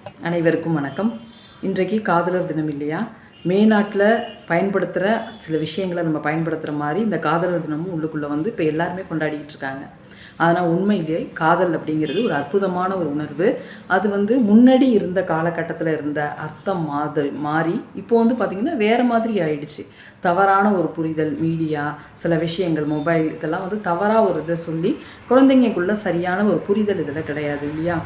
அனைவருக்கும் வணக்கம். இன்றைக்கு காதலர் தினம் இல்லையா? மே நாட்டில் பயன்படுத்துகிற சில விஷயங்களை நம்ம பயன்படுத்துகிற மாதிரி இந்த காதலர் தினமும் உள்ளுக்குள்ளே வந்து இப்போ எல்லாருமே கொண்டாடிக்கிட்டு இருக்காங்க. ஆனால் உண்மையிலே காதல் அப்படிங்கிறது ஒரு அற்புதமான ஒரு உணர்வு. அது வந்து முன்னாடி இருந்த காலகட்டத்தில் இருந்த அர்த்தம் மாறி இப்போ வந்து பார்த்திங்கன்னா வேறு மாதிரி ஆயிடுச்சு. தவறான ஒரு புரிதல், மீடியா, சில விஷயங்கள், மொபைல் இதெல்லாம் வந்து தவறாக ஒரு இதை சொல்லி குழந்தைங்களுக்குள்ள சரியான ஒரு புரிதல் இதில் கிடையாது இல்லையா?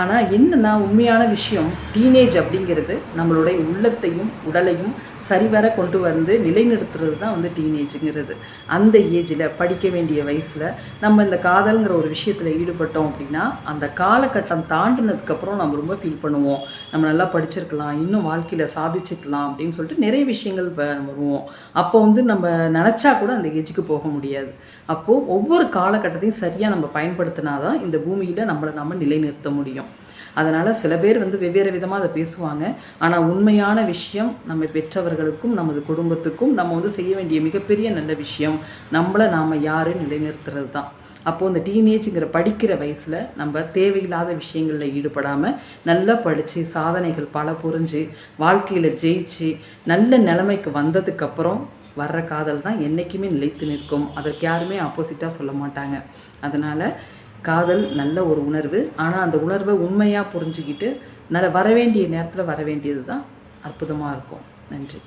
ஆனால் என்னென்னா உண்மையான விஷயம், டீனேஜ் அப்படிங்கிறது நம்மளுடைய உள்ளத்தையும் உடலையும் சரிவர கொண்டு வந்து நிலைநிறுத்துறது தான் வந்து டீனேஜுங்கிறது. அந்த ஏஜில் படிக்க வேண்டிய வயசில் நம்ம இந்த காதல்ங்கிற ஒரு விஷயத்தில் ஈடுபட்டோம் அப்படின்னா அந்த காலகட்டம் தாண்டினதுக்கப்புறம் நம்ம ரொம்ப ஃபீல் பண்ணுவோம். நம்ம நல்லா படிச்சிருக்கலாம், இன்னும் வாழ்க்கையில் சாதிச்சுக்கலாம் அப்படின்னு சொல்லிட்டு நிறைய விஷயங்கள் வருவோம். அப்போ வந்து நம்ம நினச்சா கூட அந்த ஏஜுக்கு போக முடியாது. அப்போது ஒவ்வொரு காலகட்டத்தையும் சரியாக நம்ம பயன்படுத்தினா தான் இந்த பூமியில் நம்மளை நம்ம நிலைநிறுத்த முடியும். அதனால் சில பேர் வந்து வெவ்வேறு விதமாக அதை பேசுவாங்க. ஆனால் உண்மையான விஷயம், நம்ம பெற்றவர்களுக்கும் நமது குடும்பத்துக்கும் நம்ம வந்து செய்ய வேண்டிய மிகப்பெரிய நல்ல விஷயம் நம்மளை நாம் யார் நிலைநிறுத்துறது தான். அப்போது இந்த டீனேஜுங்கிற படிக்கிற வயசில் நம்ம தேவையில்லாத விஷயங்களில் ஈடுபடாமல் நல்லா படித்து சாதனைகள் பல புரிஞ்சு வாழ்க்கையில் ஜெயிச்சு நல்ல நிலைமைக்கு வந்ததுக்கப்புறம் வர்ற காதல் தான் என்றைக்குமே நிலைத்து நிற்கும். அதற்கு யாருமே ஆப்போசிட்டாக சொல்ல மாட்டாங்க. அதனால் காதல் நல்ல ஒரு உணர்வு. ஆனால் அந்த உணர்வை உண்மையாக புரிஞ்சுக்கிட்டு வர வேண்டிய நேரத்தில் வர வேண்டியது தான் அற்புதமாக இருக்கும். நன்றி.